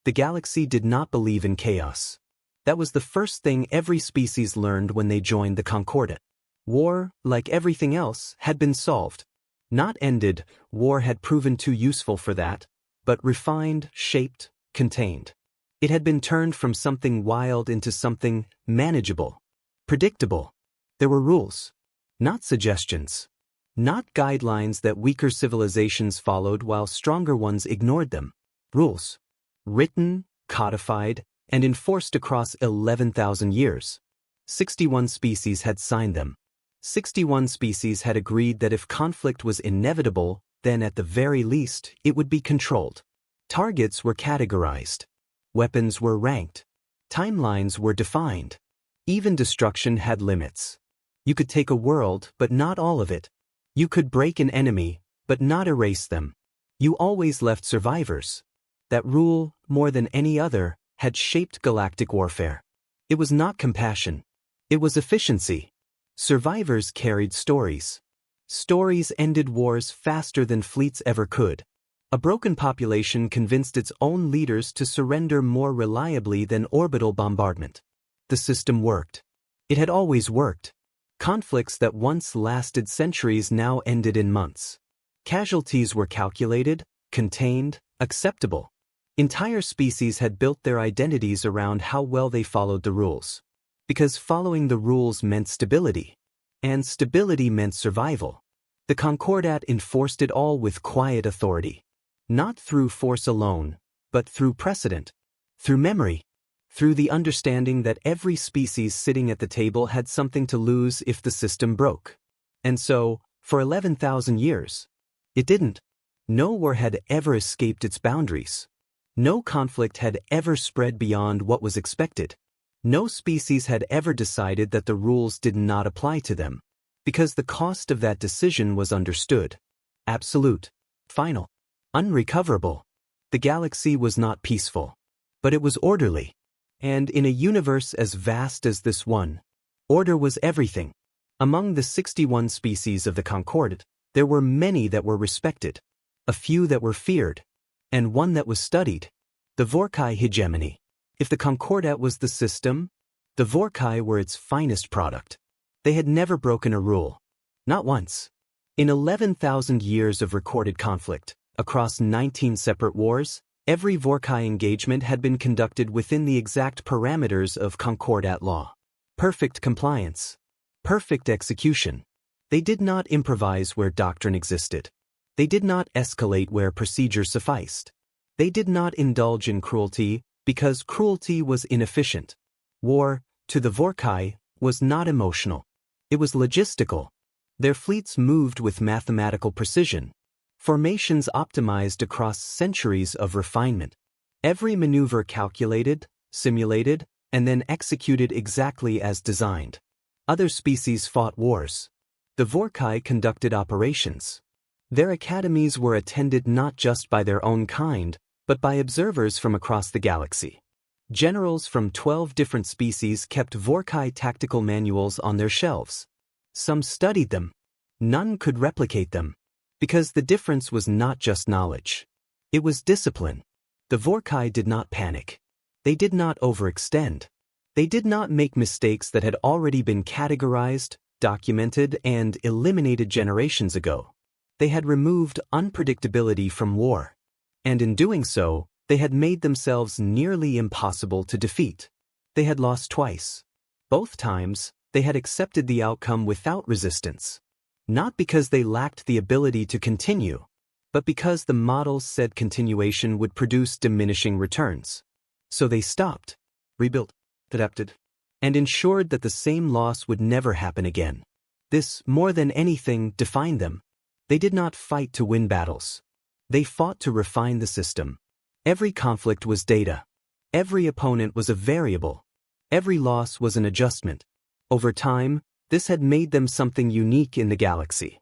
The galaxy did not believe in chaos. That was the first thing every species learned when they joined the Concordat. War, like everything else, had been solved. Not ended, war had proven too useful for that, but refined, shaped, contained. It had been turned from something wild into something manageable, predictable. There were rules, not suggestions, not guidelines that weaker civilizations followed while stronger ones ignored them. Rules, written, codified, and enforced across 11,000 years. 61 species had signed them. 61 species had agreed that if conflict was inevitable, then at the very least, it would be controlled. Targets were categorized. Weapons were ranked. Timelines were defined. Even destruction had limits. You could take a world, but not all of it. You could break an enemy, but not erase them. You always left survivors. That rule, more than any other, had shaped galactic warfare. It was not compassion. It was efficiency. Survivors carried stories. Stories ended wars faster than fleets ever could. A broken population convinced its own leaders to surrender more reliably than orbital bombardment. The system worked. It had always worked. Conflicts that once lasted centuries now ended in months. Casualties were calculated, contained, acceptable. Entire species had built their identities around how well they followed the rules. Because following the rules meant stability. And stability meant survival. The Concordat enforced it all with quiet authority. Not through force alone, but through precedent. Through memory. Through the understanding that every species sitting at the table had something to lose if the system broke. And so, for 11,000 years, it didn't. No war had ever escaped its boundaries. No conflict had ever spread beyond what was expected. No species had ever decided that the rules did not apply to them, because the cost of that decision was understood. Absolute. Final. Unrecoverable. The galaxy was not peaceful, but it was orderly. And in a universe as vast as this one, order was everything. Among the 61 species of the Concordat, there were many that were respected, a few that were feared, and one that was studied. The Vorcai Hegemony. If the Concordat was the system, the Vorcai were its finest product. They had never broken a rule. Not once. In 11,000 years of recorded conflict, across 19 separate wars, every Vorcai engagement had been conducted within the exact parameters of Concordat law. Perfect compliance. Perfect execution. They did not improvise where doctrine existed. They did not escalate where procedure sufficed. They did not indulge in cruelty, because cruelty was inefficient. War, to the Vorcai, was not emotional. It was logistical. Their fleets moved with mathematical precision. Formations optimized across centuries of refinement. Every maneuver calculated, simulated, and then executed exactly as designed. Other species fought wars. The Vorcai conducted operations. Their academies were attended not just by their own kind, but by observers from across the galaxy. Generals from 12 different species kept Vorcai tactical manuals on their shelves. Some studied them. None could replicate them. Because the difference was not just knowledge. It was discipline. The Vorcai did not panic. They did not overextend. They did not make mistakes that had already been categorized, documented, and eliminated generations ago. They had removed unpredictability from war. And in doing so, they had made themselves nearly impossible to defeat. They had lost twice. Both times, they had accepted the outcome without resistance. Not because they lacked the ability to continue, but because the models said continuation would produce diminishing returns. So they stopped, rebuilt, adapted, and ensured that the same loss would never happen again. This, more than anything, defined them. They did not fight to win battles. They fought to refine the system. Every conflict was data. Every opponent was a variable. Every loss was an adjustment. Over time, this had made them something unique in the galaxy.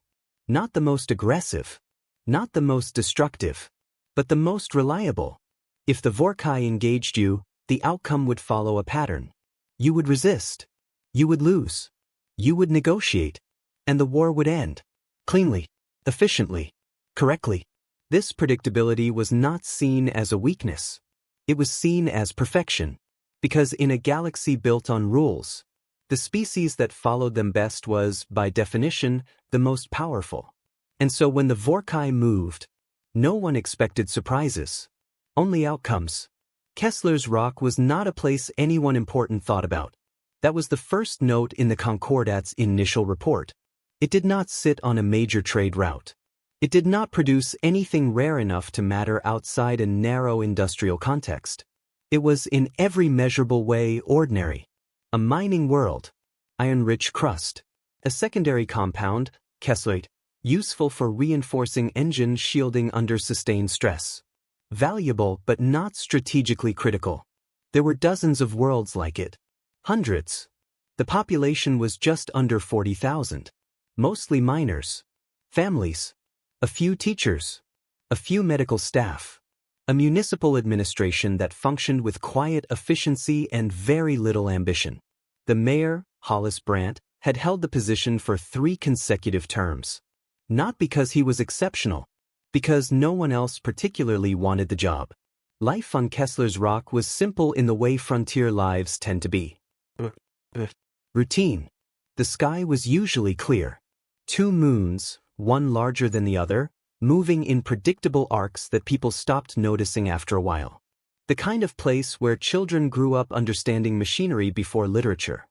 Not the most aggressive, not the most destructive, but the most reliable. If the Vorcai engaged you, the outcome would follow a pattern. You would resist. You would lose. You would negotiate. And the war would end. Cleanly, efficiently, correctly. This predictability was not seen as a weakness. It was seen as perfection, because in a galaxy built on rules, the species that followed them best was, by definition, the most powerful. And so when the Vorcai moved, no one expected surprises, only outcomes. Kesler's rock was not a place anyone important thought about. That was the first note in the Concordat's initial report. It did not sit on a major trade route. It did not produce anything rare enough to matter outside a narrow industrial context. It was in every measurable way ordinary. A mining world, iron-rich crust, a secondary compound, Kesler, useful for reinforcing engine shielding under sustained stress. Valuable but not strategically critical. There were dozens of worlds like it. Hundreds. The population was just under 40,000. Mostly miners. Families. A few teachers. A few medical staff. A municipal administration that functioned with quiet efficiency and very little ambition. The mayor, Hollis Brandt, had held the position for 3 consecutive terms. Not because he was exceptional, because no one else particularly wanted the job. Life on Kesler's rock was simple in the way frontier lives tend to be. Routine. The sky was usually clear. 2 moons, one larger than the other, moving in predictable arcs that people stopped noticing after a while. The kind of place where children grew up understanding machinery before literature.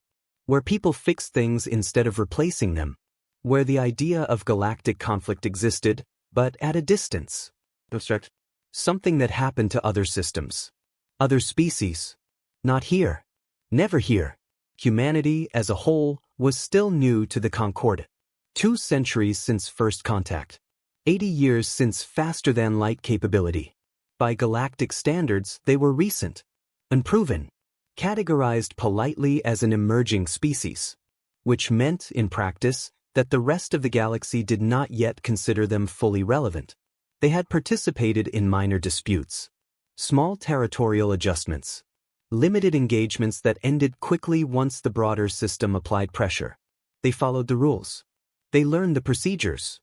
Where people fixed things instead of replacing them. Where the idea of galactic conflict existed, but at a distance. Abstract. Something that happened to other systems. Other species. Not here. Never here. Humanity, as a whole, was still new to the Concordat. 2 centuries since first contact. 80 years since faster-than-light capability. By galactic standards, they were recent. Unproven. Categorized politely as an emerging species. Which meant, in practice, that the rest of the galaxy did not yet consider them fully relevant. They had participated in minor disputes. Small territorial adjustments. Limited engagements that ended quickly once the broader system applied pressure. They followed the rules. They learned the procedures.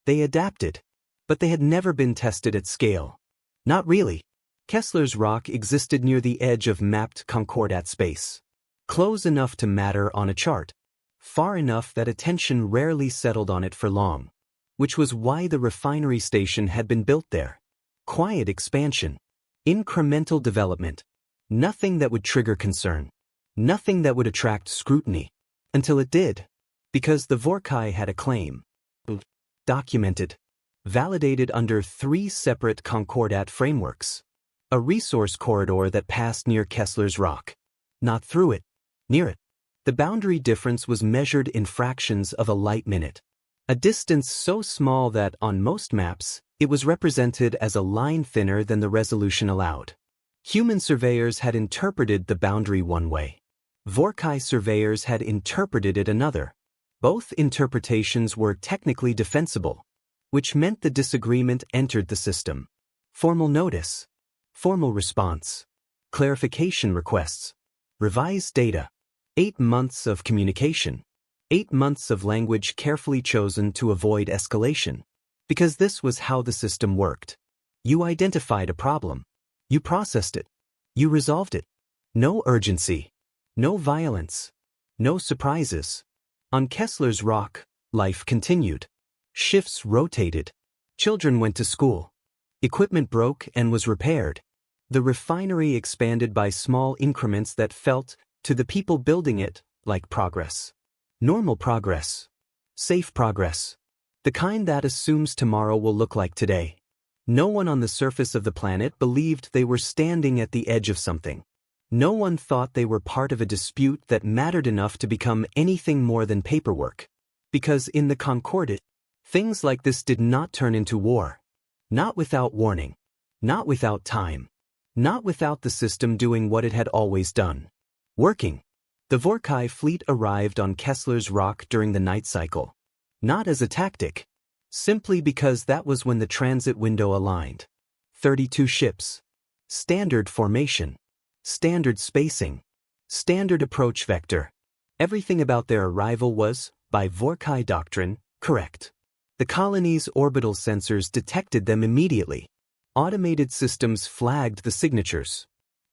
They adapted. But they had never been tested at scale. Not really. Kesler's rock existed near the edge of mapped Concordat space. Close enough to matter on a chart. Far enough that attention rarely settled on it for long. Which was why the refinery station had been built there. Quiet expansion. Incremental development. Nothing that would trigger concern. Nothing that would attract scrutiny. Until it did. Because the Vorcai had a claim. Documented. Validated under 3 separate Concordat frameworks. A resource corridor that passed near Kesler's rock. Not through it. Near it. The boundary difference was measured in fractions of a light minute. A distance so small that, on most maps, it was represented as a line thinner than the resolution allowed. Human surveyors had interpreted the boundary one way. Vorcai surveyors had interpreted it another. Both interpretations were technically defensible, which meant the disagreement entered the system. Formal notice. Formal response. Clarification requests. Revised data. 8 months of communication. 8 months of language carefully chosen to avoid escalation. Because this was how the system worked. You identified a problem. You processed it. You resolved it. No urgency. No violence. No surprises. On Kesler's rock, life continued. Shifts rotated. Children went to school. Equipment broke and was repaired. The refinery expanded by small increments that felt, to the people building it, like progress. Normal progress. Safe progress. The kind that assumes tomorrow will look like today. No one on the surface of the planet believed they were standing at the edge of something. No one thought they were part of a dispute that mattered enough to become anything more than paperwork. Because in the Concordat, things like this did not turn into war. Not without warning. Not without time. Not without the system doing what it had always done. Working. The Vorcai fleet arrived on Kesler's rock during the night cycle. Not as a tactic. Simply because that was when the transit window aligned. 32 ships. Standard formation. Standard spacing. Standard approach vector. Everything about their arrival was, by Vorcai doctrine, correct. The colony's orbital sensors detected them immediately. Automated systems flagged the signatures.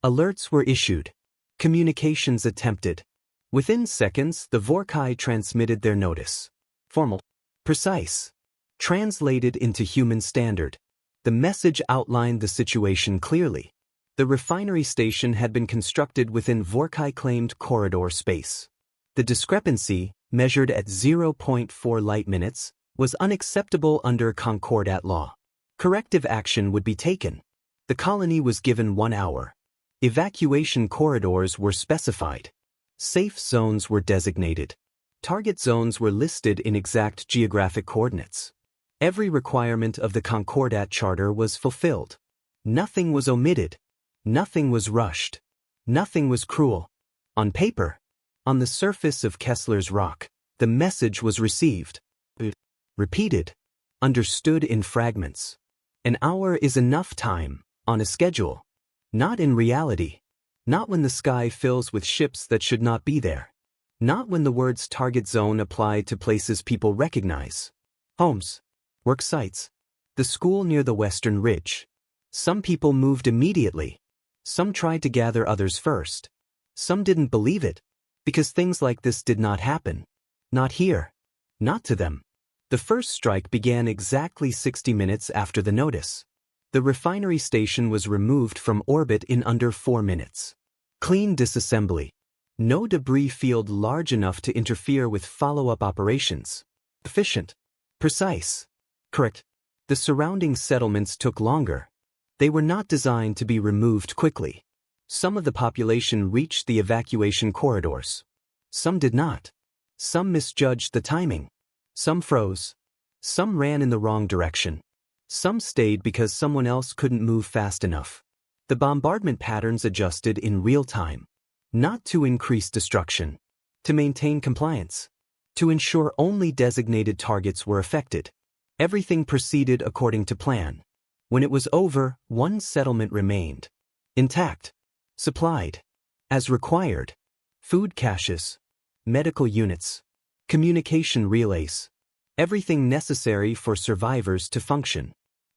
Alerts were issued. Communications attempted. Within seconds, the Vorcai transmitted their notice. Formal. Precise. Translated into human standard. The message outlined the situation clearly. The refinery station had been constructed within Vorcai-claimed corridor space. The discrepancy, measured at 0.4 light minutes, was unacceptable under Concordat law. Corrective action would be taken. The colony was given 1 hour. Evacuation corridors were specified. Safe zones were designated. Target zones were listed in exact geographic coordinates. Every requirement of the Concordat Charter was fulfilled. Nothing was omitted. Nothing was rushed. Nothing was cruel. On paper, on the surface of Kesler's rock, the message was received. Repeated. Understood in fragments. An hour is enough time, on a schedule. Not in reality. Not when the sky fills with ships that should not be there. Not when the words target zone apply to places people recognize. Homes. Work sites. The school near the Western Ridge. Some people moved immediately. Some tried to gather others first. Some didn't believe it, because things like this did not happen. Not here. Not to them. The first strike began exactly 60 minutes after the notice. The refinery station was removed from orbit in under 4 minutes. Clean disassembly. No debris field large enough to interfere with follow-up operations. Efficient. Precise. Correct. The surrounding settlements took longer. They were not designed to be removed quickly. Some of the population reached the evacuation corridors. Some did not. Some misjudged the timing. Some froze. Some ran in the wrong direction. Some stayed because someone else couldn't move fast enough. The bombardment patterns adjusted in real time. Not to increase destruction. To maintain compliance. To ensure only designated targets were affected. Everything proceeded according to plan. When it was over, one settlement remained. Intact. Supplied. As required. Food caches. Medical units. Communication relays. Everything necessary for survivors to function.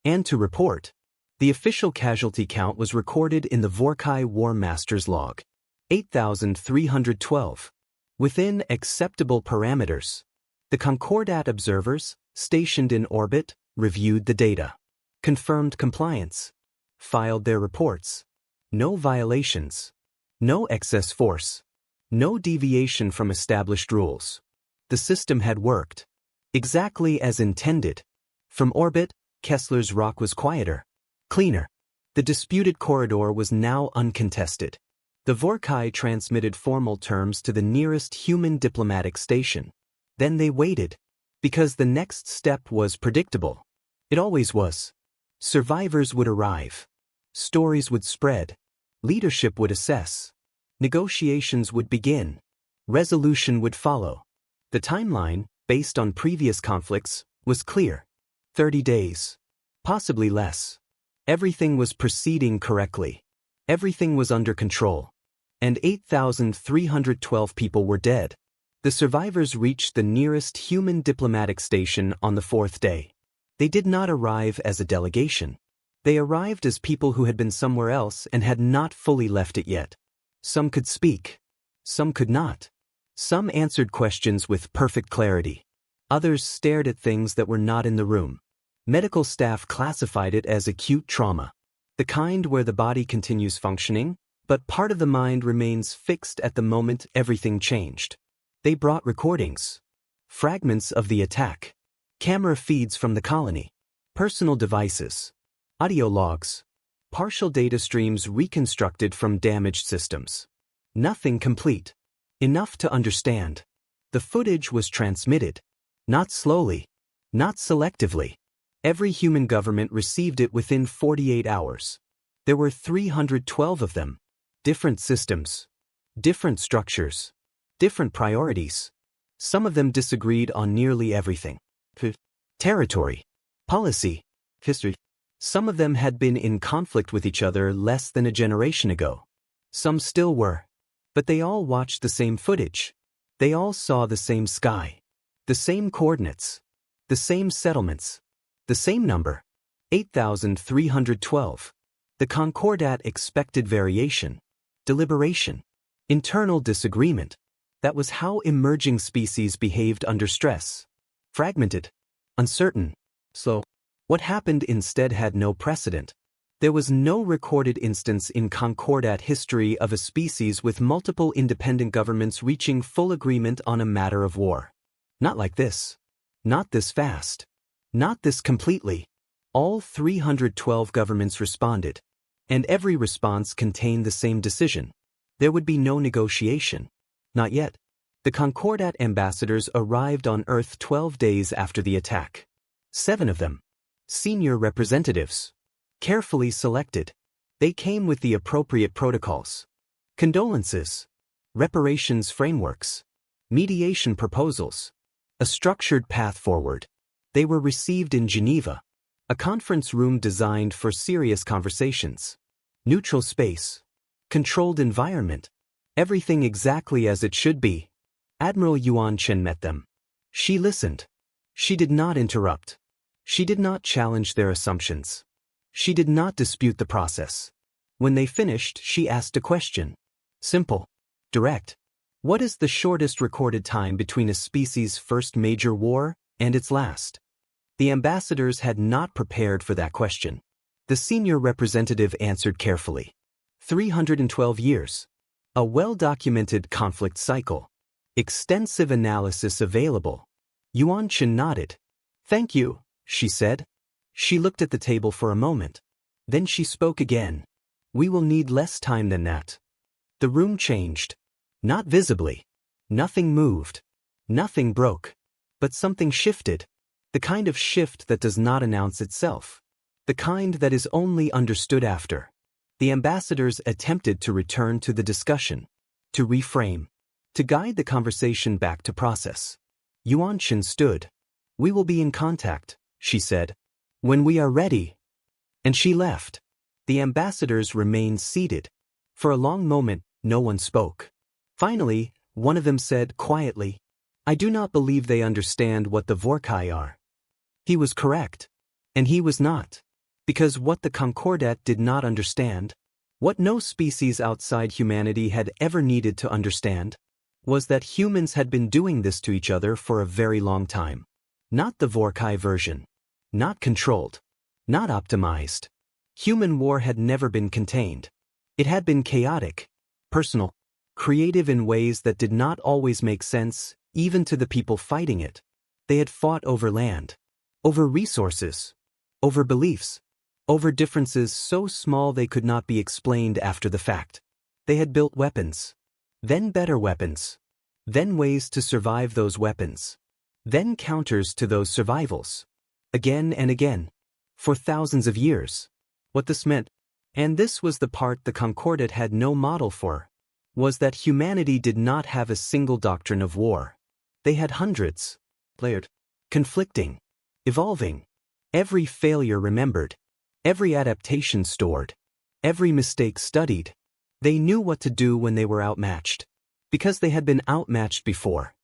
And to report. The official casualty count was recorded in the Vorcai War Master's log. 8,312. Within acceptable parameters. The Concordat observers, stationed in orbit, reviewed the data. Confirmed compliance. Filed their reports. No violations. No excess force. No deviation from established rules. The system had worked. Exactly as intended. From orbit, Kesler's rock was quieter. Cleaner. The disputed corridor was now uncontested. The Vorcai transmitted formal terms to the nearest human diplomatic station. Then they waited. Because the next step was predictable. It always was. Survivors would arrive. Stories would spread. Leadership would assess. Negotiations would begin. Resolution would follow. The timeline, based on previous conflicts, was clear. 30 days. Possibly less. Everything was proceeding correctly. Everything was under control. And 8,312 people were dead. The survivors reached the nearest human diplomatic station on the 4th day. They did not arrive as a delegation. They arrived as people who had been somewhere else and had not fully left it yet. Some could speak. Some could not. Some answered questions with perfect clarity. Others stared at things that were not in the room. Medical staff classified it as acute trauma. The kind where the body continues functioning, but part of the mind remains fixed at the moment everything changed. They brought recordings. Fragments of the attack. Camera feeds from the colony. Personal devices. Audio logs. Partial data streams reconstructed from damaged systems. Nothing complete. Enough to understand. The footage was transmitted. Not slowly. Not selectively. Every human government received it within 48 hours. There were 312 of them. Different systems. Different structures. Different priorities. Some of them disagreed on nearly everything. Territory. Policy. History. Some of them had been in conflict with each other less than a generation ago. Some still were. But they all watched the same footage. They all saw the same sky. The same coordinates. The same settlements. The same number. 8,312. The Concordat expected variation, deliberation, internal disagreement. That was how emerging species behaved under stress. Fragmented, uncertain, slow. What happened instead had no precedent. There was no recorded instance in Concordat history of a species with multiple independent governments reaching full agreement on a matter of war. Not like this. Not this fast. Not this completely. All 312 governments responded, and every response contained the same decision. There would be no negotiation. Not yet. The Concordat ambassadors arrived on Earth 12 days after the attack. 7 of them. Senior representatives. Carefully selected. They came with the appropriate protocols. Condolences. Reparations frameworks. Mediation proposals. A structured path forward. They were received in Geneva, a conference room designed for serious conversations. Neutral space. Controlled environment. Everything exactly as it should be. Admiral Yuan Chen met them. She listened. She did not interrupt. She did not challenge their assumptions. She did not dispute the process. When they finished, she asked a question. Simple. Direct. What is the shortest recorded time between a species' first major war and its last? The ambassadors had not prepared for that question. The senior representative answered carefully. 312 years. A well-documented conflict cycle. Extensive analysis available. Yuan Chen nodded. Thank you, she said. She looked at the table for a moment. Then she spoke again. We will need less time than that. The room changed. Not visibly. Nothing moved. Nothing broke. But something shifted. The kind of shift that does not announce itself. The kind that is only understood after. The ambassadors attempted to return to the discussion. To reframe. To guide the conversation back to process. Yuan Chen stood. We will be in contact, she said. When we are ready. And she left. The ambassadors remained seated. For a long moment, no one spoke. Finally, one of them said quietly, I do not believe they understand what the Vorcai are. He was correct. And he was not. Because what the Concordat did not understand, what no species outside humanity had ever needed to understand, was that humans had been doing this to each other for a very long time. Not the Vorcai version. Not controlled. Not optimized. Human war had never been contained. It had been chaotic, personal, creative in ways that did not always make sense, even to the people fighting it. They had fought over land, over resources, over beliefs, over differences so small they could not be explained after the fact. They had built weapons, then better weapons, then ways to survive those weapons, then counters to those survivals. Again and again, for thousands of years. What this meant, and this was the part the Concordat had no model for, was that humanity did not have a single doctrine of war. They had hundreds, layered, conflicting, evolving, every failure remembered, every adaptation stored, every mistake studied. They knew what to do when they were outmatched, because they had been outmatched before.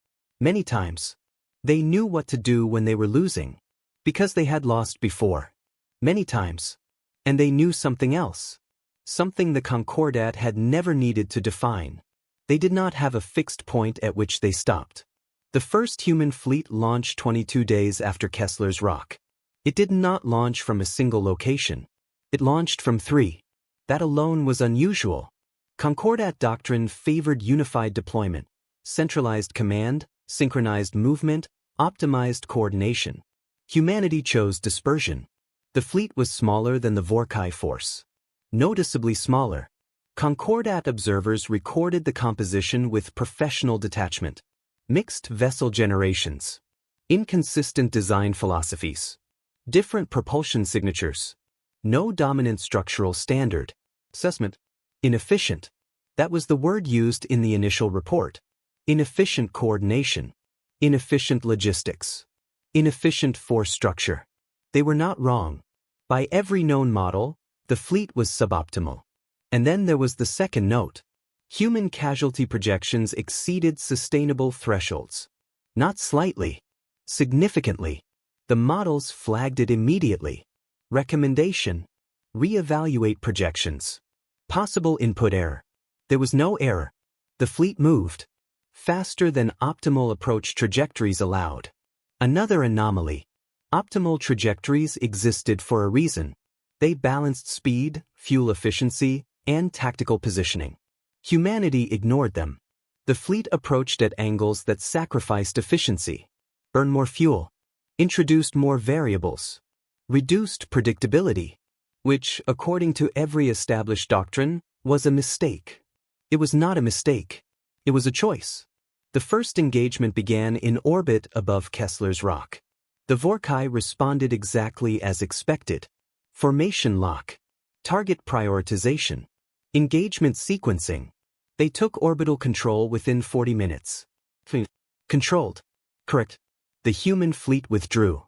Many times. They knew what to do when they were losing, because they had lost before. Many times. And they knew something else. Something the Concordat had never needed to define. They did not have a fixed point at which they stopped. The first human fleet launched 22 days after Kesler's rock. It did not launch from a single location. It launched from 3. That alone was unusual. Concordat doctrine favored unified deployment, centralized command, synchronized movement, optimized coordination. Humanity chose dispersion. The fleet was smaller than the Vorcai force. Noticeably smaller. Concordat observers recorded the composition with professional detachment. Mixed vessel generations. Inconsistent design philosophies. Different propulsion signatures. No dominant structural standard. Assessment. Inefficient. That was the word used in the initial report. Inefficient coordination. Inefficient logistics. Inefficient force structure. They were not wrong. By every known model, the fleet was suboptimal. And then there was the second note. Human casualty projections exceeded sustainable thresholds. Not slightly. Significantly. The models flagged it immediately. Recommendation. Re-evaluate projections. Possible input error. There was no error. The fleet moved faster than optimal approach trajectories allowed. Another anomaly. Optimal trajectories existed for a reason. They balanced speed, fuel efficiency, and tactical positioning. Humanity ignored them. The fleet approached at angles that sacrificed efficiency, burned more fuel, introduced more variables, reduced predictability, which, according to every established doctrine, was a mistake. It was not a mistake. It was a choice. The first engagement began in orbit above Kesler's rock. The Vorcai responded exactly as expected. Formation lock. Target prioritization. Engagement sequencing. They took orbital control within 40 minutes. Controlled. Correct. The human fleet withdrew.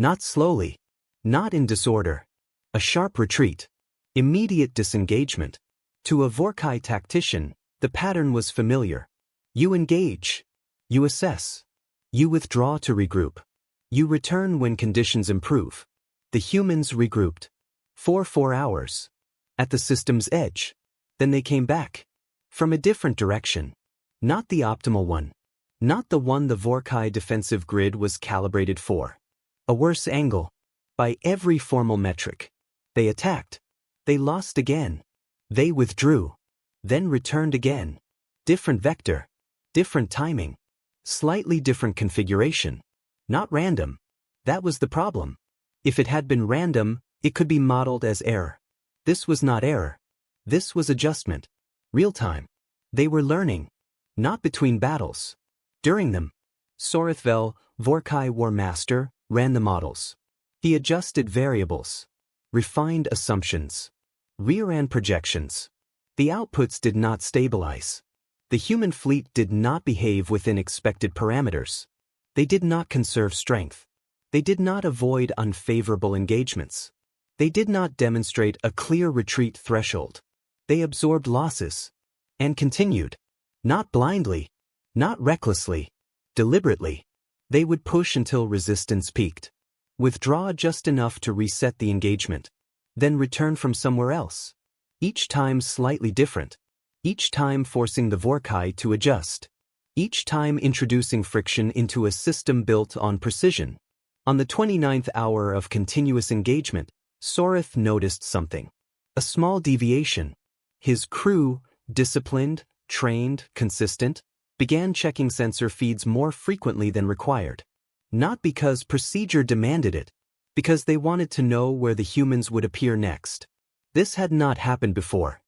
Not slowly. Not in disorder. A sharp retreat. Immediate disengagement. To a Vorcai tactician, the pattern was familiar. You engage. You assess. You withdraw to regroup. You return when conditions improve. The humans regrouped. For 4 hours. At the system's edge. Then they came back. From a different direction. Not the optimal one. Not the one the Vorcai defensive grid was calibrated for. A worse angle. By every formal metric. They attacked. They lost again. They withdrew. Then returned again. Different vector. Different timing. Slightly different configuration. Not random. That was the problem. If it had been random, it could be modeled as error. This was not error. This was adjustment. Real time. They were learning. Not between battles. During them. Sorithvel, Vorcai War Master, ran the models. He adjusted variables. Refined assumptions. Reran projections. The outputs did not stabilize. The human fleet did not behave within expected parameters. They did not conserve strength. They did not avoid unfavorable engagements. They did not demonstrate a clear retreat threshold. They absorbed losses. And continued. Not blindly. Not recklessly. Deliberately. They would push until resistance peaked. Withdraw just enough to reset the engagement. Then return from somewhere else. Each time slightly different. Each time forcing the Vorcai to adjust. Each time introducing friction into a system built on precision. On the 29th hour of continuous engagement, Sorith noticed something. A small deviation. His crew, disciplined, trained, consistent, began checking sensor feeds more frequently than required. Not because procedure demanded it, because they wanted to know where the humans would appear next. This had not happened before.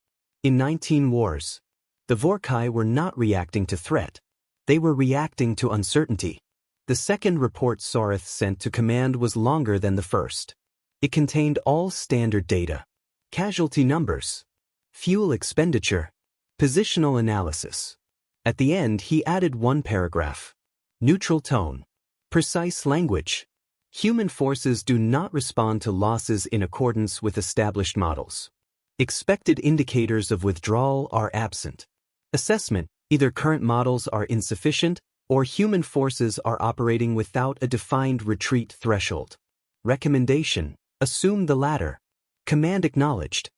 In 19 wars, the Vorcai were not reacting to threat. They were reacting to uncertainty. The second report Sorith sent to command was longer than the first. It contained all standard data. Casualty numbers. Fuel expenditure. Positional analysis. At the end he added one paragraph. Neutral tone. Precise language. Human forces do not respond to losses in accordance with established models. Expected indicators of withdrawal are absent. Assessment, either current models are insufficient or human forces are operating without a defined retreat threshold. Recommendation, assume the latter. Command acknowledged.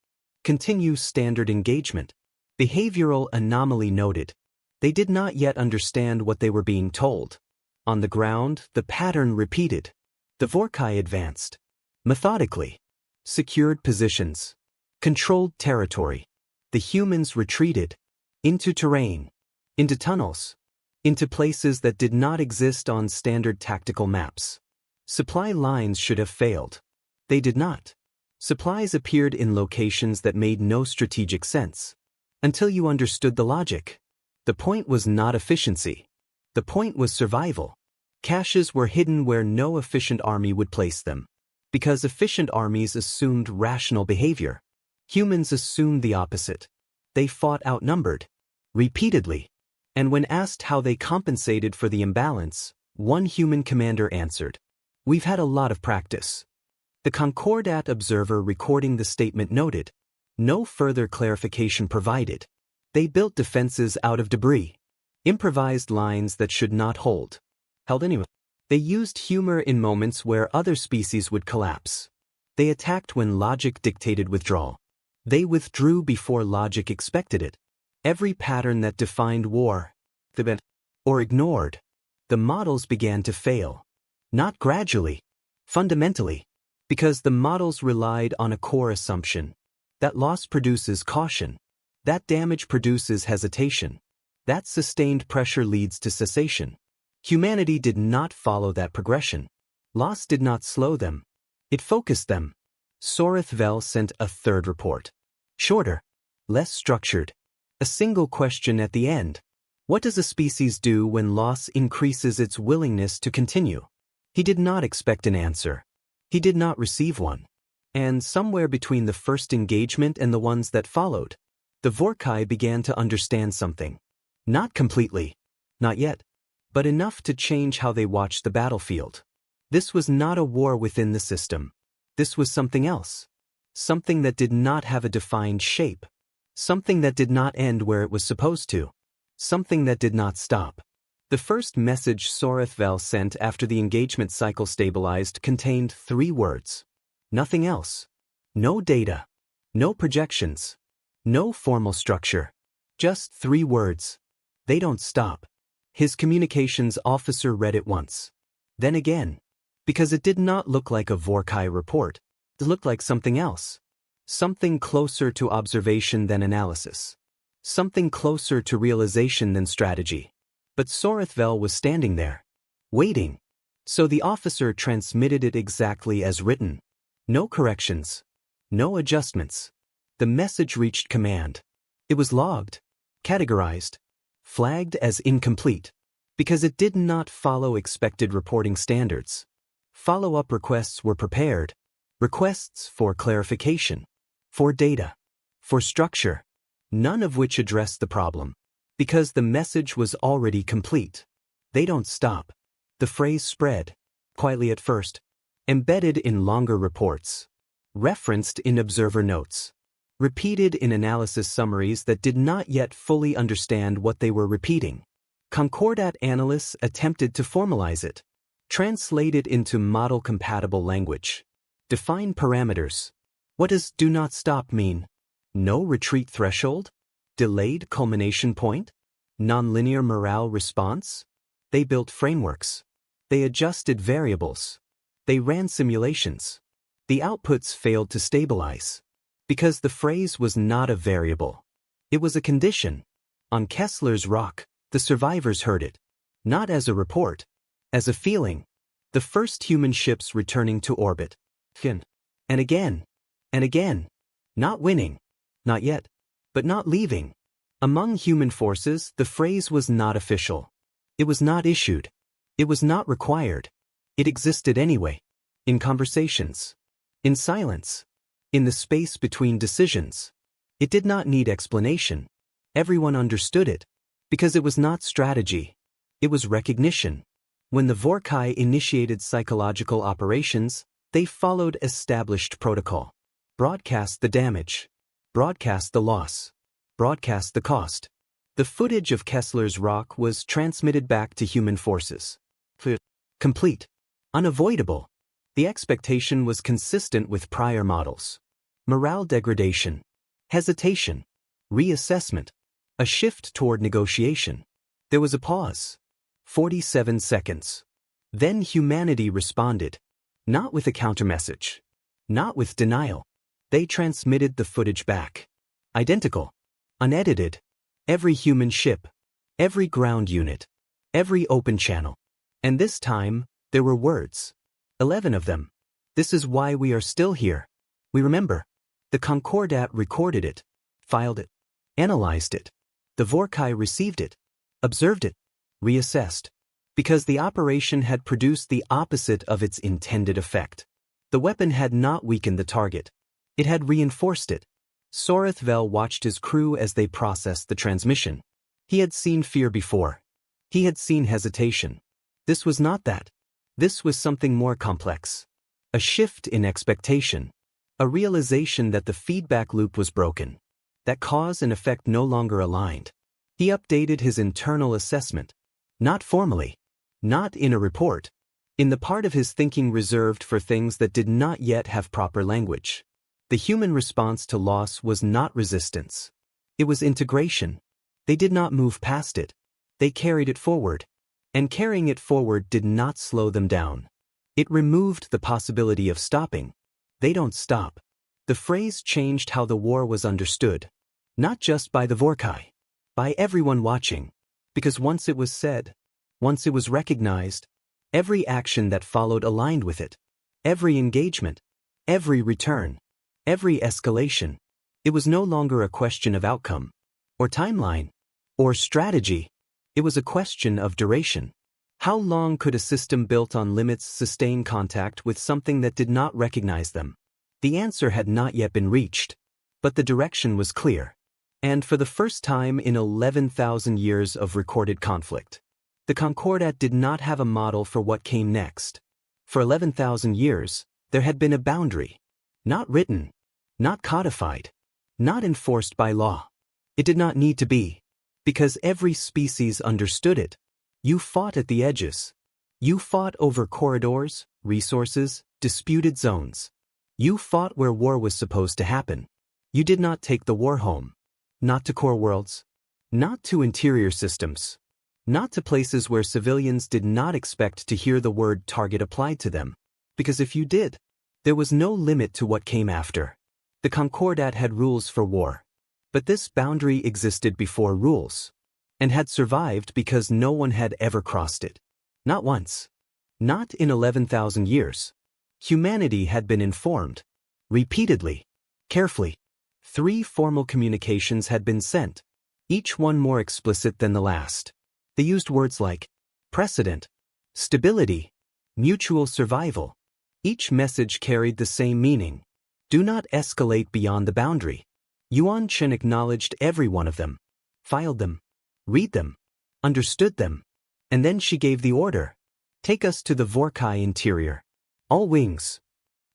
Continue standard engagement. Behavioral anomaly noted. They did not yet understand what they were being told. On the ground, the pattern repeated. The Vorcai advanced. Methodically. Secured positions. Controlled territory. The humans retreated. Into terrain. Into tunnels. Into places that did not exist on standard tactical maps. Supply lines should have failed. They did not. Supplies appeared in locations that made no strategic sense. Until you understood the logic. The point was not efficiency. The point was survival. Caches were hidden where no efficient army would place them. Because efficient armies assumed rational behavior. Humans assumed the opposite. They fought outnumbered. Repeatedly. And when asked how they compensated for the imbalance, one human commander answered, "We've had a lot of practice." The Concordat observer recording the statement noted, no further clarification provided. They built defenses out of debris. Improvised lines that should not hold. Held anyway. They used humor in moments where other species would collapse. They attacked when logic dictated withdrawal. They withdrew before logic expected it. Every pattern that defined war, or ignored, the models began to fail. Not gradually, fundamentally, because the models relied on a core assumption. That loss produces caution. That damage produces hesitation. That sustained pressure leads to cessation. Humanity did not follow that progression. Loss did not slow them. It focused them. Sorethvel sent a third report. Shorter, less structured. A single question at the end. What does a species do when loss increases its willingness to continue? He did not expect an answer. He did not receive one. And somewhere between the first engagement and the ones that followed, the Vorcai began to understand something. Not completely. Not yet. But enough to change how they watched the battlefield. This was not a war within the system. This was something else. Something that did not have a defined shape. Something that did not end where it was supposed to. Something that did not stop. The first message Sorethvel sent after the engagement cycle stabilized contained 3 words. Nothing else. No data. No projections. No formal structure. Just 3 words. They don't stop. His communications officer read it once. Then again. Because it did not look like a Vorcai report. It looked like something else. Something closer to observation than analysis. Something closer to realization than strategy. But Sorethvel was standing there, waiting. So the officer transmitted it exactly as written. No corrections. No adjustments. The message reached command. It was logged, categorized, flagged as incomplete, because it did not follow expected reporting standards. Follow-up requests were prepared. Requests for clarification, for data, for structure, none of which addressed the problem. Because the message was already complete. They don't stop. The phrase spread, quietly at first, embedded in longer reports, referenced in observer notes, repeated in analysis summaries that did not yet fully understand what they were repeating. Concordat analysts attempted to formalize it, translate it into model-compatible language, define parameters. What does do not stop mean? No retreat threshold? Delayed culmination point? Nonlinear morale response? They built frameworks. They adjusted variables. They ran simulations. The outputs failed to stabilize. Because the phrase was not a variable. It was a condition. On Kesler's rock, the survivors heard it. Not as a report. As a feeling. The first human ships returning to orbit. And again. And again. Not winning. Not yet. But not leaving. Among human forces, the phrase was not official. It was not issued. It was not required. It existed anyway. In conversations. In silence. In the space between decisions. It did not need explanation. Everyone understood it. Because it was not strategy. It was recognition. When the Vorcai initiated psychological operations, they followed established protocol. Broadcast the damage. Broadcast the loss. Broadcast the cost. The footage of Kesler's rock was transmitted back to human forces. Complete. Unavoidable. The expectation was consistent with prior models. Morale degradation. Hesitation. Reassessment. A shift toward negotiation. There was a pause. 47 seconds. Then humanity responded. Not with a countermessage. Not with denial. They transmitted the footage back. Identical. Unedited. Every human ship. Every ground unit. Every open channel. And this time, there were words. 11 of them. This is why we are still here. We remember. The Concordat recorded it. Filed it. Analyzed it. The Vorcai received it. Observed it. Reassessed. Because the operation had produced the opposite of its intended effect. The weapon had not weakened the target. It had reinforced it. Sorethvel watched his crew as they processed the transmission. He had seen fear before. He had seen hesitation. This was not that. This was something more complex. A shift in expectation. A realization that the feedback loop was broken. That cause and effect no longer aligned. He updated his internal assessment. Not formally. Not in a report. in the part of his thinking reserved for things that did not yet have proper language. The human response to loss was not resistance. It was integration. They did not move past it. They carried it forward. And carrying it forward did not slow them down. It removed the possibility of stopping. They don't stop. The phrase changed how the war was understood. Not just by the Vorcai. By everyone watching. Because once it was said, once it was recognized, every action that followed aligned with it. Every engagement, every return, every escalation. It was no longer a question of outcome, or timeline, or strategy. It was a question of duration. How long could a system built on limits sustain contact with something that did not recognize them? The answer had not yet been reached, but the direction was clear. And for the first time in 11,000 years of recorded conflict, the Concordat did not have a model for what came next. For 11,000 years, there had been a boundary. Not written, not codified, not enforced by law. It did not need to be, because every species understood it. You fought at the edges. You fought over corridors, resources, disputed zones. You fought where war was supposed to happen. You did not take the war home. Not to core worlds. Not to interior systems. Not to places where civilians did not expect to hear the word target applied to them. Because if you did, there was no limit to what came after. The Concordat had rules for war. But this boundary existed before rules. And had survived because no one had ever crossed it. Not once. Not in 11,000 years. Humanity had been informed. Repeatedly. Carefully. 3 formal communications had been sent. Each one more explicit than the last. They used words like precedent, stability, mutual survival. Each message carried the same meaning. Do not escalate beyond the boundary. Yuan Chen acknowledged every one of them, filed them, read them, understood them, and then she gave the order. Take us to the Vorcai interior. All wings.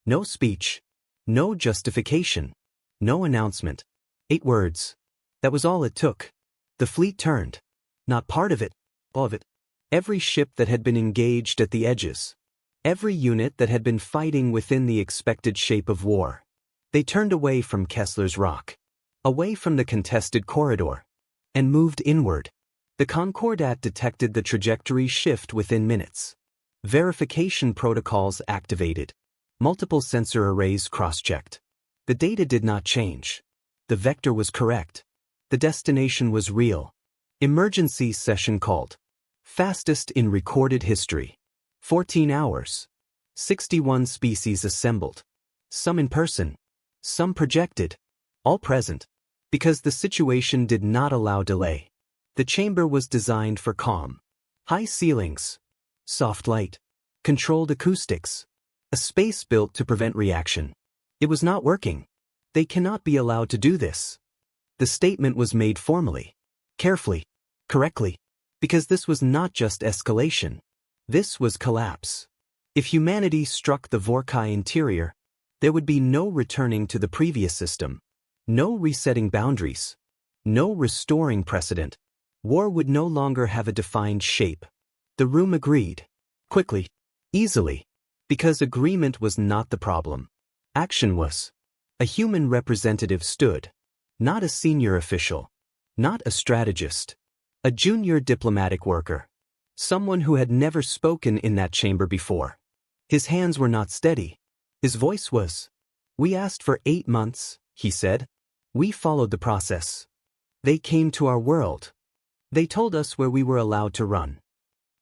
No speech. No justification. No announcement. 8 words. That was all it took. The fleet turned. Not part of it, all of it. Every ship that had been engaged at the edges. Every unit that had been fighting within the expected shape of war. They turned away from Kesler's rock. Away from the contested corridor. And moved inward. The Concordat detected the trajectory shift within minutes. Verification protocols activated. Multiple sensor arrays cross-checked. The data did not change. The vector was correct. The destination was real. Emergency session called. Fastest in recorded history. 14 hours. 61 species assembled. Some in person. Some projected. All present. Because the situation did not allow delay. The chamber was designed for calm. High ceilings. Soft light. Controlled acoustics. A space built to prevent reaction. It was not working. They cannot be allowed to do this. The statement was made formally. Carefully. Correctly. Because this was not just escalation. This was collapse. If humanity struck the Vorcai interior, there would be no returning to the previous system. No resetting boundaries. No restoring precedent. War would no longer have a defined shape. The room agreed. Quickly. Easily. Because agreement was not the problem. Action was. A human representative stood. Not a senior official. Not a strategist. A junior diplomatic worker. Someone who had never spoken in that chamber before. His hands were not steady. His voice was. We asked for 8 months, he said. We followed the process. They came to our world. They told us where we were allowed to run.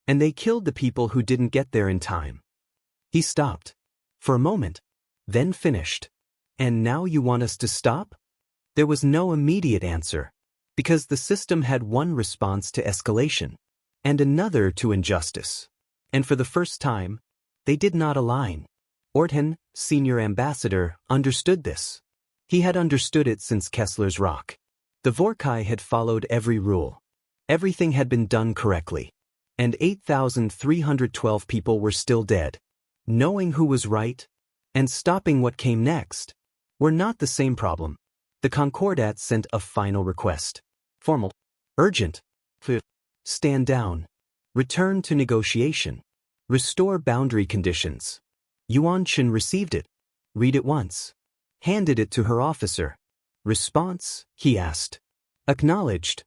And they killed the people who didn't get there in time. He stopped. For a moment. Then finished. And now you want us to stop? There was no immediate answer. Because the system had one response to escalation. And another to injustice. And for the first time, they did not align. Orthan, senior ambassador, understood this. He had understood it since Kesler's rock. The Vorcai had followed every rule. Everything had been done correctly. And 8,312 people were still dead. Knowing who was right, and stopping what came next, were not the same problem. The Concordat sent a final request. Formal. Urgent. Stand down. Return to negotiation. Restore boundary conditions. Yuan Chen received it. Read it once. Handed it to her officer. Response, he asked. Acknowledged.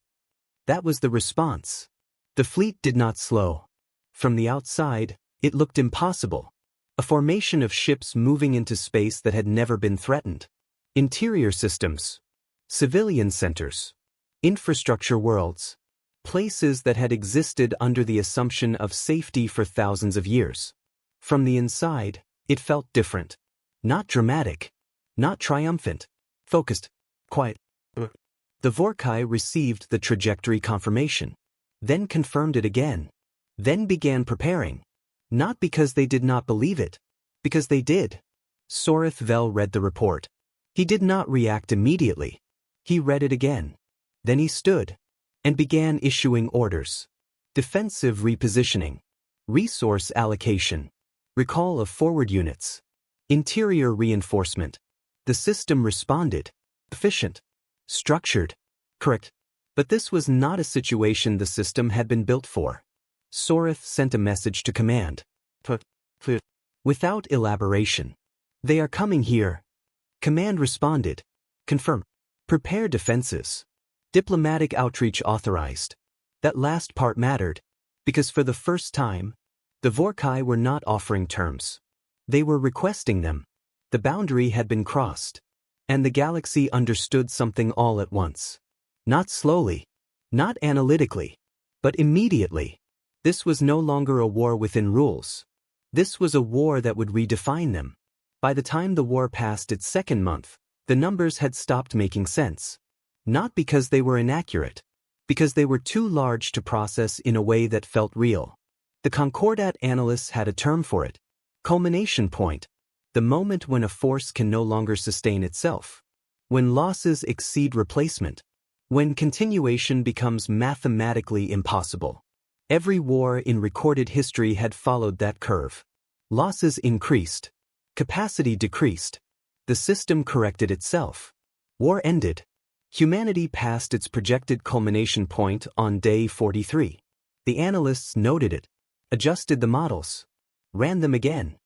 That was the response. The fleet did not slow. From the outside, it looked impossible. A formation of ships moving into space that had never been threatened. Interior systems. Civilian centers. Infrastructure worlds. Places that had existed under the assumption of safety for thousands of years. From the inside, it felt different. Not dramatic. Not triumphant. Focused. Quiet. The Vorcai received the trajectory confirmation. Then confirmed it again. Then began preparing. Not because they did not believe it. Because they did. Sorith Vel read the report. He did not react immediately. He read it again. Then he stood. And began issuing orders. Defensive repositioning. Resource allocation. Recall of forward units. Interior reinforcement. The system responded. Efficient. Structured. Correct. But this was not a situation the system had been built for. Sorith sent a message to command. Without elaboration. They are coming here. Command responded. Confirm. Prepare defenses. Diplomatic outreach authorized. That last part mattered, because for the first time, the Vorcai were not offering terms. They were requesting them. The boundary had been crossed. And the galaxy understood something all at once. Not slowly. Not analytically. But immediately. This was no longer a war within rules. This was a war that would redefine them. By the time the war passed its second month, the numbers had stopped making sense. Not because they were inaccurate. Because they were too large to process in a way that felt real. The Concordat analysts had a term for it. Culmination point. The moment when a force can no longer sustain itself. When losses exceed replacement. When continuation becomes mathematically impossible. Every war in recorded history had followed that curve. Losses increased. Capacity decreased. The system corrected itself. War ended. Humanity passed its projected culmination point on day 43. The analysts noted it, adjusted the models, ran them again.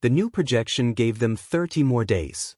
The new projection gave them 30 more days.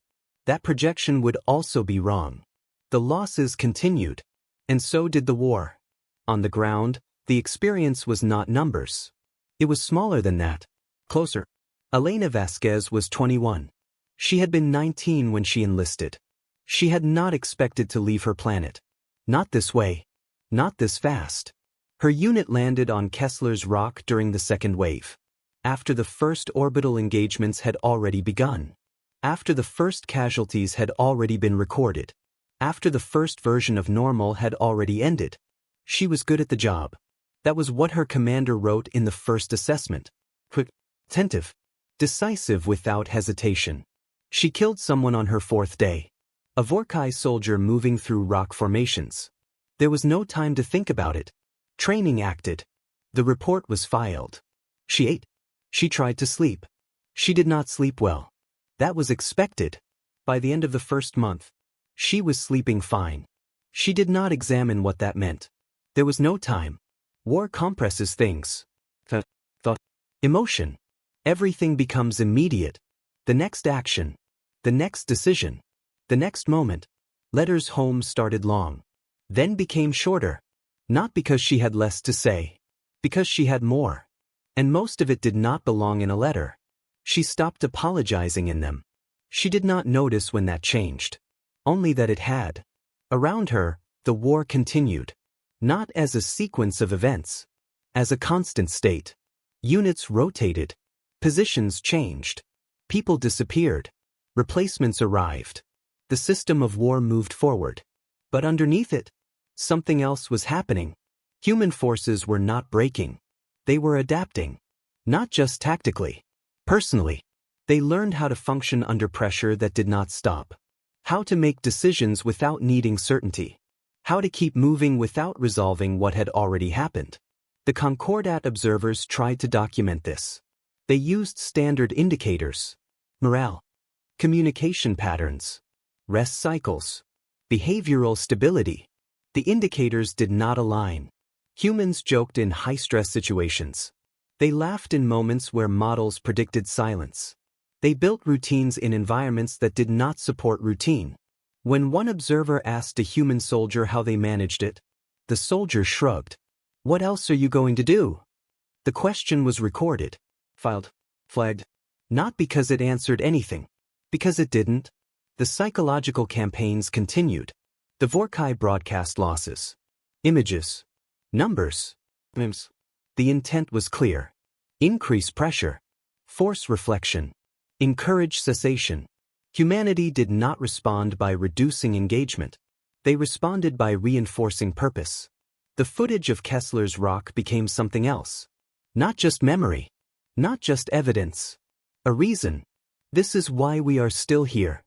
That projection would also be wrong. The losses continued, and so did the war. On the ground, the experience was not numbers. It was smaller than that. Closer. Elena Vasquez was 21. She had been 19 when she enlisted. She had not expected to leave her planet. Not this way. Not this fast. Her unit landed on Kesler's rock during the second wave. After the first orbital engagements had already begun. After the first casualties had already been recorded. After the first version of normal had already ended. She was good at the job. That was what her commander wrote in the first assessment. Quick, attentive, decisive without hesitation. She killed someone on her fourth day. A Vorcai soldier moving through rock formations. There was no time to think about it. Training acted. The report was filed. She ate. She tried to sleep. She did not sleep well. That was expected. By the end of the first month, she was sleeping fine. She did not examine what that meant. There was no time. War compresses things. Thought. Emotion. Everything becomes immediate. The next action. The next decision. The next moment. Letters home started long. Then became shorter. Not because she had less to say. Because she had more. And most of it did not belong in a letter. She stopped apologizing in them. She did not notice when that changed. Only that it had. Around her, the war continued. Not as a sequence of events. As a constant state. Units rotated. Positions changed. People disappeared. Replacements arrived. The system of war moved forward. But underneath it, something else was happening. Human forces were not breaking. They were adapting. Not just tactically. Personally. They learned how to function under pressure that did not stop. How to make decisions without needing certainty. How to keep moving without resolving what had already happened. The Concordat observers tried to document this. They used standard indicators. Morale. Communication patterns. Rest cycles. Behavioral stability. The indicators did not align. Humans joked in high-stress situations. They laughed in moments where models predicted silence. They built routines in environments that did not support routine. When one observer asked a human soldier how they managed it, the soldier shrugged. "What else are you going to do?" The question was recorded, filed, flagged. Not because it answered anything. Because it didn't. The psychological campaigns continued. The Vorcai broadcast losses. Images. Numbers. Memes. The intent was clear. Increase pressure. Force reflection. Encourage cessation. Humanity did not respond by reducing engagement. They responded by reinforcing purpose. The footage of Kesler's rock became something else. Not just memory. Not just evidence. A reason. This is why we are still here.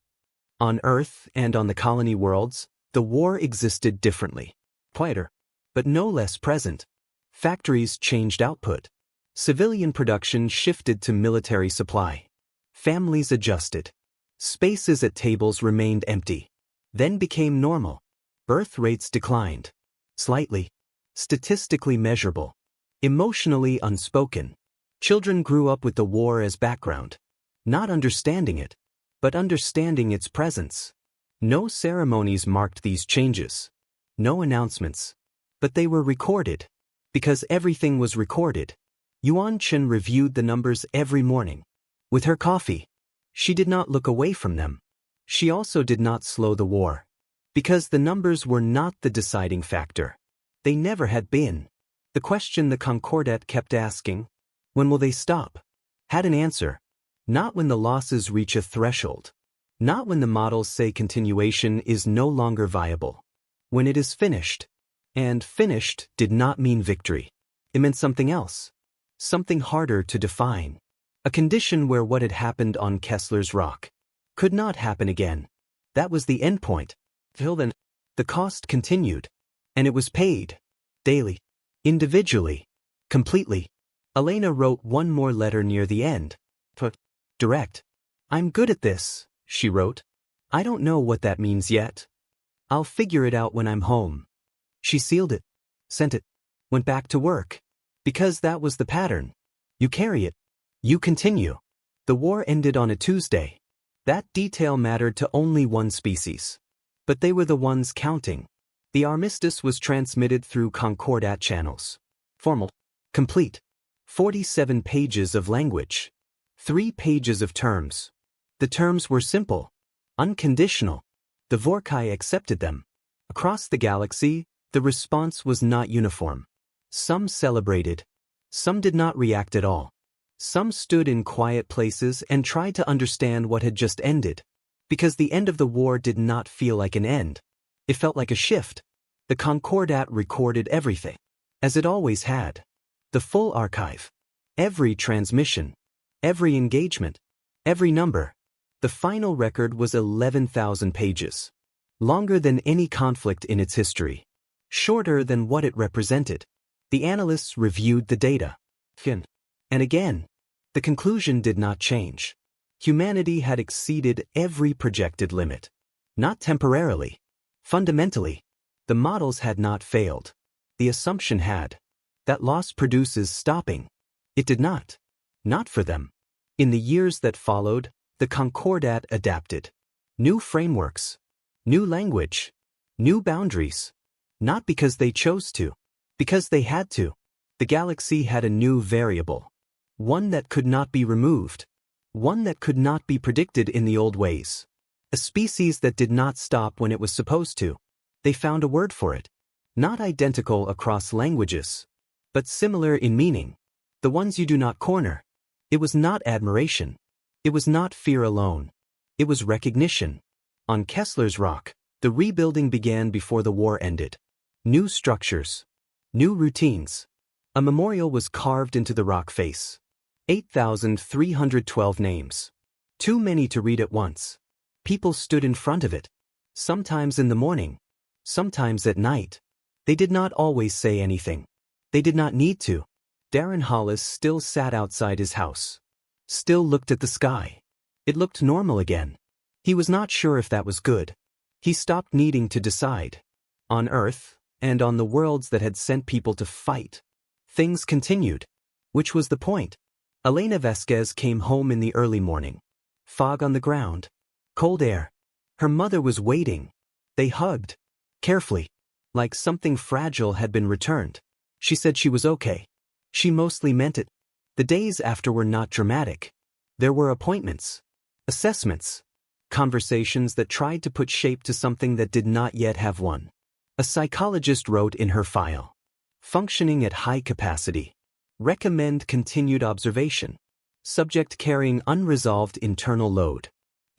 On Earth and on the colony worlds, the war existed differently. Quieter, but no less present. Factories changed output. Civilian production shifted to military supply. Families adjusted. Spaces at tables remained empty. Then became normal. Birth rates declined. Slightly. Statistically measurable. Emotionally unspoken. Children grew up with the war as background. Not understanding it, but understanding its presence. No ceremonies marked these changes. No announcements. But they were recorded. Because everything was recorded. Yuan Chen reviewed the numbers every morning. With her coffee. She did not look away from them. She also did not slow the war. Because the numbers were not the deciding factor. They never had been. The question the Concordat kept asking, when will they stop, had an answer. Not when the losses reach a threshold. Not when the models say continuation is no longer viable. When it is finished. And finished did not mean victory. It meant something else. Something harder to define. A condition where what had happened on Kesler's rock could not happen again. That was the endpoint. Till then, the cost continued. And it was paid. Daily. Individually. Completely. Elena wrote one more letter near the end. Direct. "I'm good at this," she wrote. "I don't know what that means yet. I'll figure it out when I'm home." She sealed it. Sent it. Went back to work. Because that was the pattern. You carry it. You continue. The war ended on a Tuesday. That detail mattered to only one species. But they were the ones counting. The armistice was transmitted through Concordat channels. Formal. Complete. 47 pages of language. 3 pages of terms. The terms were simple. Unconditional. The Vorcai accepted them. Across the galaxy, the response was not uniform. Some celebrated. Some did not react at all. Some stood in quiet places and tried to understand what had just ended. Because the end of the war did not feel like an end. It felt like a shift. The Concordat recorded everything. As it always had. The full archive. Every transmission. Every engagement. Every number. The final record was 11,000 pages. Longer than any conflict in its history. Shorter than what it represented. The analysts reviewed the data. Again and again. The conclusion did not change. Humanity had exceeded every projected limit. Not temporarily. Fundamentally. The models had not failed. The assumption had. That loss produces stopping. It did not. Not for them. In the years that followed, the Concordat adapted. New frameworks. New language. New boundaries. Not because they chose to. Because they had to. The galaxy had a new variable. One that could not be removed. One that could not be predicted in the old ways. A species that did not stop when it was supposed to. They found a word for it. Not identical across languages. But similar in meaning. The ones you do not corner. It was not admiration. It was not fear alone. It was recognition. On Kesler's rock, the rebuilding began before the war ended. New structures. New routines. A memorial was carved into the rock face. 8,312 names. Too many to read at once. People stood in front of it. Sometimes in the morning. Sometimes at night. They did not always say anything. They did not need to. Darren Hollis still sat outside his house. Still looked at the sky. It looked normal again. He was not sure if that was good. He stopped needing to decide. On Earth, and on the worlds that had sent people to fight. Things continued. Which was the point. Elena Vasquez came home in the early morning. Fog on the ground. Cold air. Her mother was waiting. They hugged. Carefully. Like something fragile had been returned. She said she was okay. She mostly meant it. The days after were not dramatic. There were appointments. Assessments. Conversations that tried to put shape to something that did not yet have one. A psychologist wrote in her file. Functioning at high capacity. Recommend continued observation. Subject carrying unresolved internal load.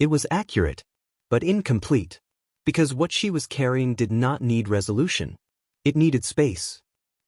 It was accurate, but incomplete, because what she was carrying did not need resolution. It needed space.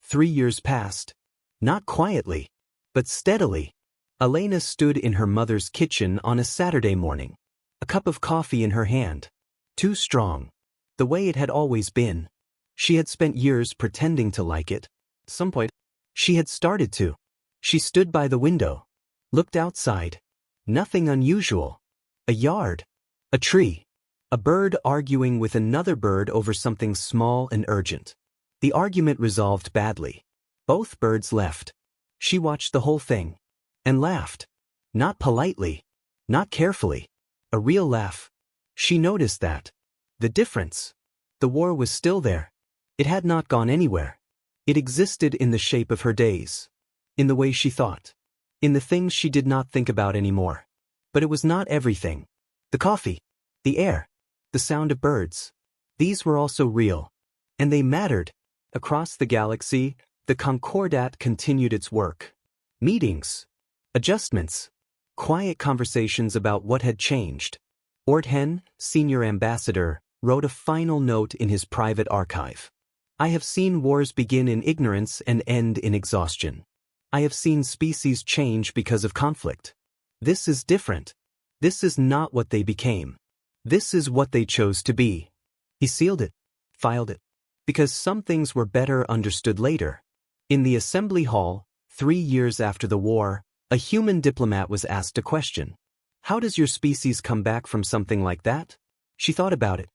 3 years passed. Not quietly, but steadily. Elena stood in her mother's kitchen on a Saturday morning. A cup of coffee in her hand. Too strong. The way it had always been. She had spent years pretending to like it. At some point, she had started to. She stood by the window. Looked outside. Nothing unusual. A yard. A tree. A bird arguing with another bird over something small and urgent. The argument resolved badly. Both birds left. She watched the whole thing. And laughed. Not politely. Not carefully. A real laugh. She noticed that. The difference. The war was still there. It had not gone anywhere. It existed in the shape of her days. In the way she thought. In the things she did not think about anymore. But it was not everything. The coffee. The air. The sound of birds. These were also real. And they mattered. Across the galaxy, the Concordat continued its work. Meetings. Adjustments. Quiet conversations about what had changed. Orthen, senior ambassador, wrote a final note in his private archive. I have seen wars begin in ignorance and end in exhaustion. I have seen species change because of conflict. This is different. This is not what they became. This is what they chose to be. He sealed it. Filed it. Because some things were better understood later. In the assembly hall, 3 years after the war, a human diplomat was asked a question. How does your species come back from something like that? She thought about it.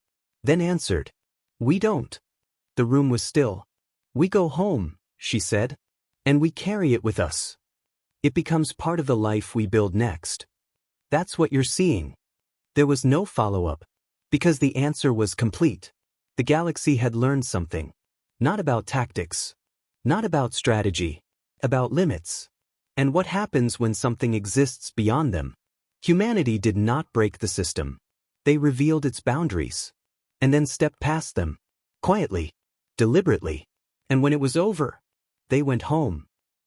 Then answered. We don't. The room was still. We go home, she said. And we carry it with us. It becomes part of the life we build next. That's what you're seeing. There was no follow-up. Because the answer was complete. The galaxy had learned something. Not about tactics. Not about strategy. About limits. And what happens when something exists beyond them? Humanity did not break the system. They revealed its boundaries. And then stepped past them. Quietly. Deliberately. And when it was over, they went home.